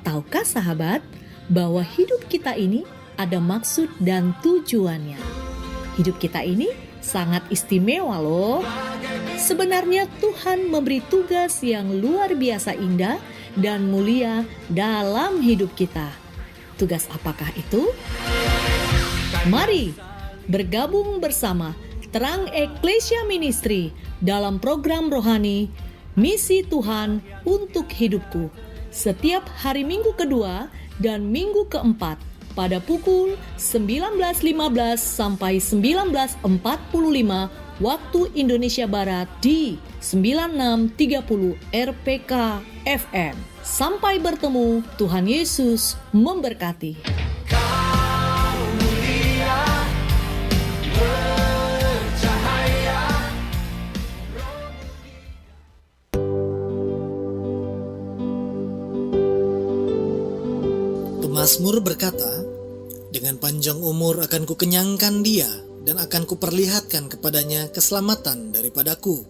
[SPEAKER 11] Tahukah sahabat bahwa hidup kita ini ada maksud dan tujuannya? Hidup kita ini sangat istimewa loh. Sebenarnya Tuhan memberi tugas yang luar biasa indah dan mulia dalam hidup kita. Tugas apakah itu? Mari bergabung bersama Terang Eklesia Ministry dalam program rohani Misi Tuhan untuk Hidupku setiap hari Minggu kedua dan Minggu keempat pada pukul 19.15 sampai 19.45 waktu Indonesia Barat di 9630 RPK FM. Sampai bertemu, Tuhan Yesus memberkati.
[SPEAKER 5] Mazmur berkata, dengan panjang umur akan kukenyangkan dia, dan akan kuperlihatkan kepadanya keselamatan daripadaku.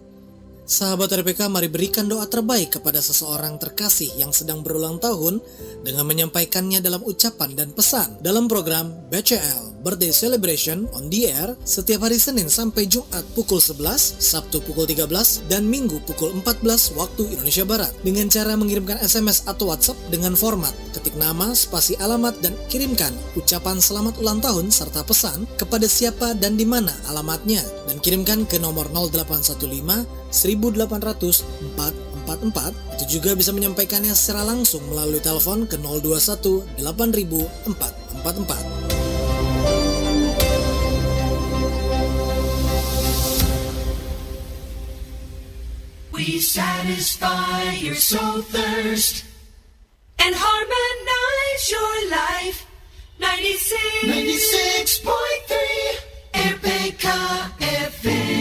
[SPEAKER 5] Sahabat RPK, mari berikan doa terbaik kepada seseorang terkasih yang sedang berulang tahun dengan menyampaikannya dalam ucapan dan pesan dalam program BCL Birthday Celebration on the Air setiap hari Senin sampai Jumat pukul 11, Sabtu pukul 13, dan Minggu pukul 14 waktu Indonesia Barat dengan cara mengirimkan SMS atau WhatsApp dengan format ketik nama, spasi alamat, dan kirimkan ucapan selamat ulang tahun serta pesan kepada siapa dan di mana alamatnya, dan kirimkan ke nomor 0815 1800 444. Itu juga bisa menyampaikannya secara langsung melalui telepon ke 021 8000 444.
[SPEAKER 9] We satisfy your soul thirst and harmonize your life. 96.3 RPK FM.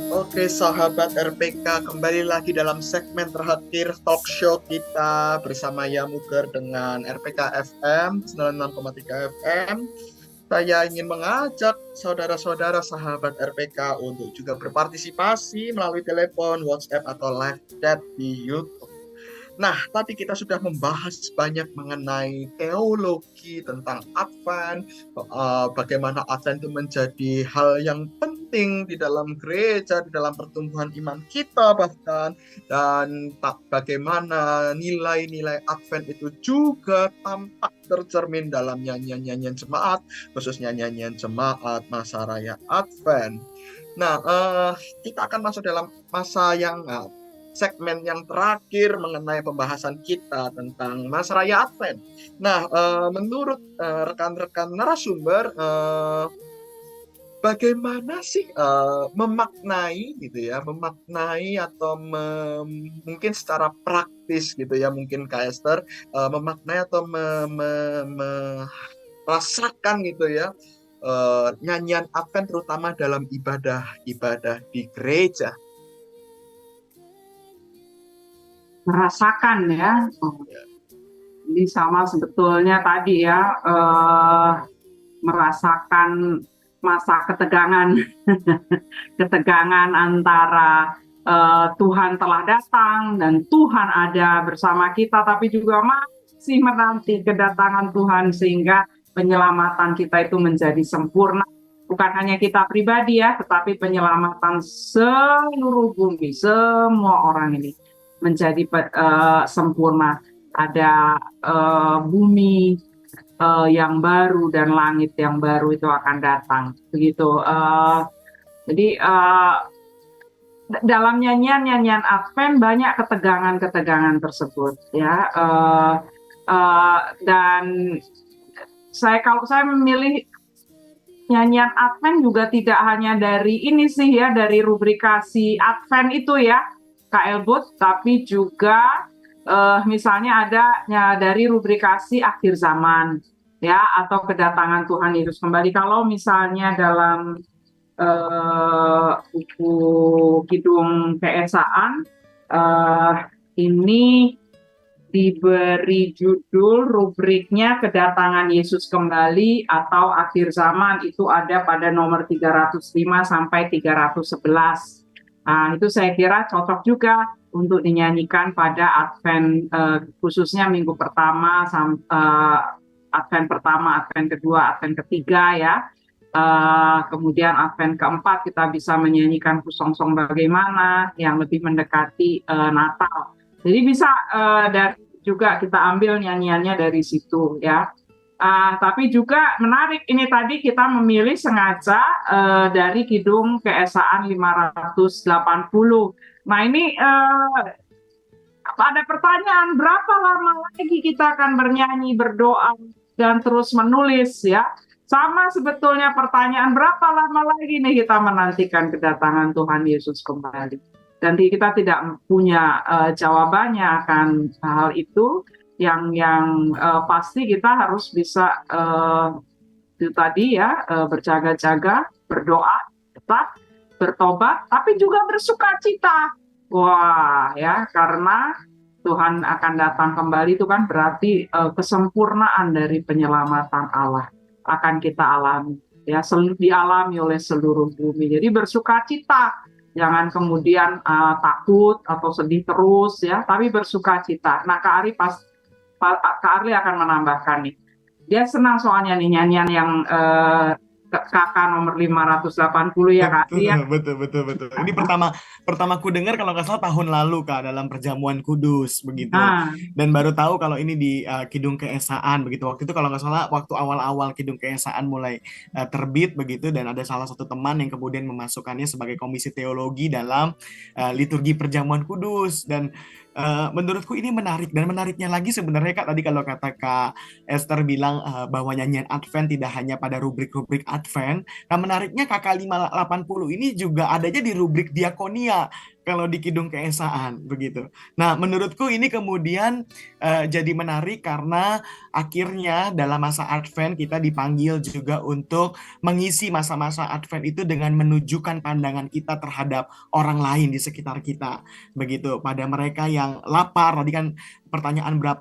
[SPEAKER 2] Oke sahabat RPK, kembali lagi dalam segmen terakhir talk show kita bersama Yamuger dengan RPK FM 96,3 FM. Saya ingin mengajak saudara-saudara sahabat RPK untuk juga berpartisipasi melalui telepon, WhatsApp, atau live chat di YouTube. Nah, tadi kita sudah membahas banyak mengenai teologi tentang Advent, bagaimana Advent itu menjadi hal yang penting di dalam gereja, di dalam pertumbuhan iman kita bahkan, dan bagaimana nilai-nilai Advent itu juga tampak tercermin dalam nyanyian-nyanyian jemaat, khususnya nyanyian jemaat masa raya Advent. Nah, kita akan masuk dalam masa yang segmen yang terakhir mengenai pembahasan kita tentang masa raya Advent. Nah, menurut rekan-rekan narasumber, bagaimana sih memaknai gitu ya, memaknai atau mungkin secara praktis gitu ya, mungkin Kak Esther memaknai atau merasakan gitu ya nyanyian Advent terutama dalam ibadah-ibadah di gereja.
[SPEAKER 4] Merasakan ya. Jadi sama sebetulnya tadi ya, merasakan masa ketegangan ketegangan antara Tuhan telah datang dan Tuhan ada bersama kita, tapi juga masih menanti kedatangan Tuhan sehingga penyelamatan kita itu menjadi sempurna. Bukan hanya kita pribadi ya, tetapi penyelamatan seluruh bumi, semua orang ini menjadi sempurna. Ada bumi yang baru dan langit yang baru itu akan datang. Begitu. Jadi dalam nyanyian Advent banyak ketegangan tersebut ya. Dan kalau saya memilih nyanyian Advent juga tidak hanya dari ini sih ya, dari rubrikasi Advent itu ya, Kak Elbut, tapi juga misalnya ada dari rubrikasi akhir zaman ya, atau kedatangan Tuhan Yesus kembali. Kalau misalnya dalam buku Kidung Keesaan ini diberi judul rubriknya kedatangan Yesus kembali atau akhir zaman, itu ada pada nomor 305 sampai 311. Nah, itu saya kira cocok juga untuk dinyanyikan pada Advent, khususnya minggu pertama, Advent pertama, Advent kedua, Advent ketiga ya. Kemudian Advent keempat kita bisa menyanyikan Kusong-song bagaimana yang lebih mendekati Natal. Jadi bisa juga kita ambil nyanyiannya dari situ ya. Tapi juga menarik, ini tadi kita memilih sengaja dari Kidung Keesaan 580. Nah ini ada pertanyaan, berapa lama lagi kita akan bernyanyi, berdoa, dan terus menulis ya. Sama sebetulnya pertanyaan, berapa lama lagi nih kita menantikan kedatangan Tuhan Yesus kembali. Dan kita tidak punya jawabannya akan hal itu. Yang pasti kita harus bisa itu tadi ya, berjaga-jaga, berdoa, tetap bertobat, tapi juga bersukacita. Wah ya, karena Tuhan akan datang kembali itu kan berarti kesempurnaan dari penyelamatan Allah akan kita alami ya, dialami oleh seluruh bumi. Jadi bersukacita, jangan kemudian takut atau sedih terus ya, tapi bersukacita. Nah, Kak Arli akan menambahkan nih. Dia senang soalnya nih nyanyian yang kakak nomor 580 ya Kak.
[SPEAKER 3] Betul. Ini pertama ku dengar kalau nggak salah tahun lalu Kak, dalam perjamuan kudus begitu. Dan baru tahu kalau ini di Kidung Keesaan begitu. Waktu itu kalau nggak salah waktu awal-awal Kidung Keesaan mulai terbit begitu, dan ada salah satu teman yang kemudian memasukkannya sebagai komisi teologi dalam liturgi perjamuan kudus. Dan menurutku ini menarik, dan menariknya lagi sebenarnya Kak, tadi kalau kata Kak Esther bilang bahwa nyanyian Advent tidak hanya pada rubrik-rubrik Advent. Nah, menariknya KK 580 ini juga adanya di rubrik diakonia. kalau di Kidung Keesaan begitu. Nah, menurutku ini kemudian jadi menarik karena akhirnya dalam masa Advent kita dipanggil juga untuk mengisi masa-masa Advent itu dengan menunjukkan pandangan kita terhadap orang lain di sekitar kita. Begitu, pada mereka yang lapar, tadi kan pertanyaan berapa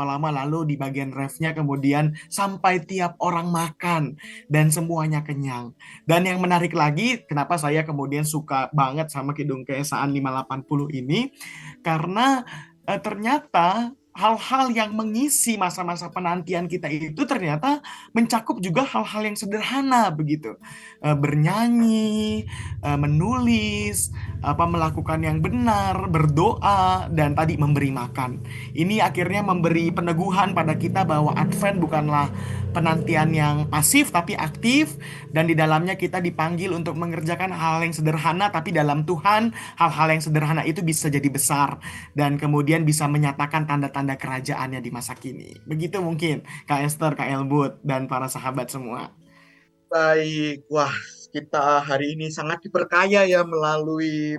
[SPEAKER 3] lama, lalu di bagian refnya kemudian sampai tiap orang makan dan semuanya kenyang. Dan yang menarik lagi, kenapa saya kemudian suka banget sama Kidung Keesaan 580 ini, karena ternyata hal-hal yang mengisi masa-masa penantian kita itu ternyata mencakup juga hal-hal yang sederhana begitu. Bernyanyi, menulis, melakukan yang benar, berdoa, dan tadi memberi makan. Ini akhirnya memberi peneguhan pada kita bahwa Advent bukanlah penantian yang pasif tapi aktif, dan di dalamnya kita dipanggil untuk mengerjakan hal yang sederhana, tapi dalam Tuhan hal-hal yang sederhana itu bisa jadi besar dan kemudian bisa menyatakan tanda-tanda kerajaannya di masa kini. Begitu mungkin Kak Esther, Kak Elbut, dan para sahabat semua.
[SPEAKER 2] Baik, wah kita hari ini sangat diperkaya ya melalui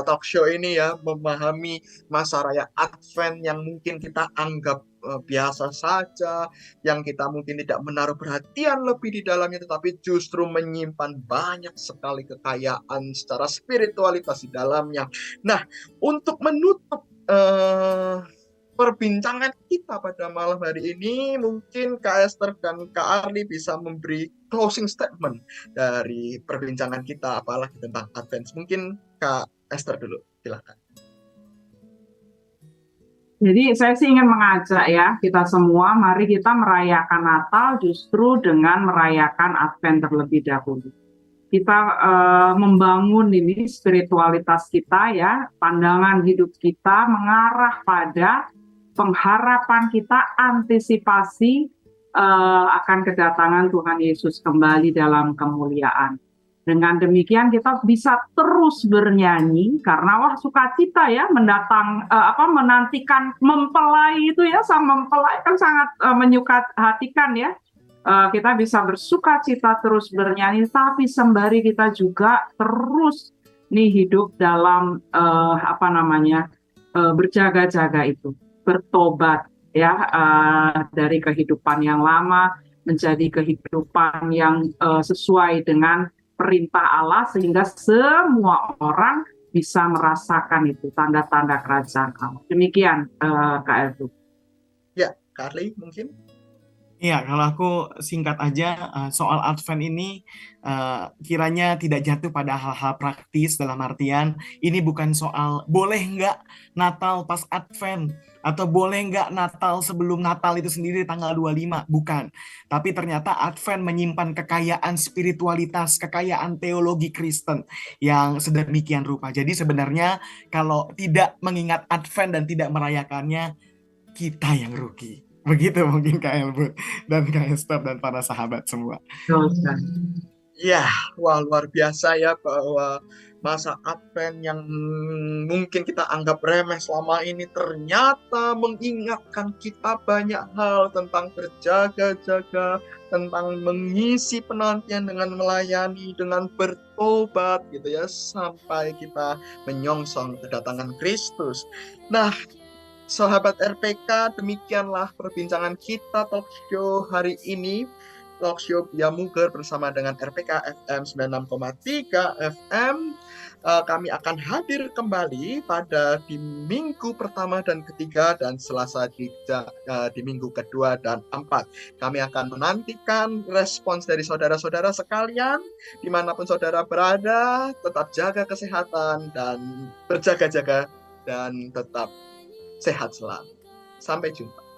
[SPEAKER 2] talk show ini ya, memahami masa raya Advent yang mungkin kita anggap biasa saja, yang kita mungkin tidak menaruh perhatian lebih di dalamnya, tetapi justru menyimpan banyak sekali kekayaan secara spiritualitas di dalamnya. Nah, untuk menutup perbincangan kita pada malam hari ini, mungkin Kak Esther dan Kak Arli bisa memberi closing statement dari perbincangan kita apalagi tentang Advent. Mungkin Kak Esther dulu, silakan.
[SPEAKER 4] Jadi saya sih ingin mengajak ya kita semua, mari kita merayakan Natal justru dengan merayakan Advent terlebih dahulu. Kita membangun ini spiritualitas kita ya, pandangan hidup kita mengarah pada pengharapan kita, antisipasi akan kedatangan Tuhan Yesus kembali dalam kemuliaan. Dengan demikian kita bisa terus bernyanyi karena sukacita ya menantikan mempelai itu ya, sang mempelai kan sangat menyukahatikan ya. Kita bisa bersukacita terus bernyanyi, tapi sembari kita juga terus hidup dalam berjaga-jaga itu, bertobat ya dari kehidupan yang lama menjadi kehidupan yang sesuai dengan perintah Allah, sehingga semua orang bisa merasakan itu tanda-tanda kerajaan Allah. Demikian Kak Elbu.
[SPEAKER 2] Ya, Kak Arli mungkin.
[SPEAKER 3] Iya, kalau aku singkat aja, soal Advent ini kiranya tidak jatuh pada hal-hal praktis, dalam artian ini bukan soal boleh nggak Natal pas Advent, atau boleh nggak Natal sebelum Natal itu sendiri tanggal 25, bukan. Tapi ternyata Advent menyimpan kekayaan spiritualitas, kekayaan teologi Kristen yang sedemikian rupa. Jadi sebenarnya kalau tidak mengingat Advent dan tidak merayakannya, kita yang rugi. Begitu mungkin Kak Elbut dan Kak Esther dan para sahabat semua.
[SPEAKER 2] Ya, wah luar biasa ya, bahwa masa Advent yang mungkin kita anggap remeh selama ini ternyata mengingatkan kita banyak hal tentang berjaga-jaga, tentang mengisi penantian dengan melayani, dengan bertobat gitu ya, sampai kita menyongsong kedatangan Kristus. Nah, sahabat RPK, demikianlah perbincangan kita talk show hari ini. Talk show Bia Muger bersama dengan RPK FM 96,3 FM. Kami akan hadir kembali di minggu pertama dan ketiga, dan Selasa di minggu kedua dan 4. Kami akan menantikan respons dari saudara-saudara sekalian. Dimanapun saudara berada, tetap jaga kesehatan dan berjaga-jaga dan tetap sehat selalu. Sampai jumpa.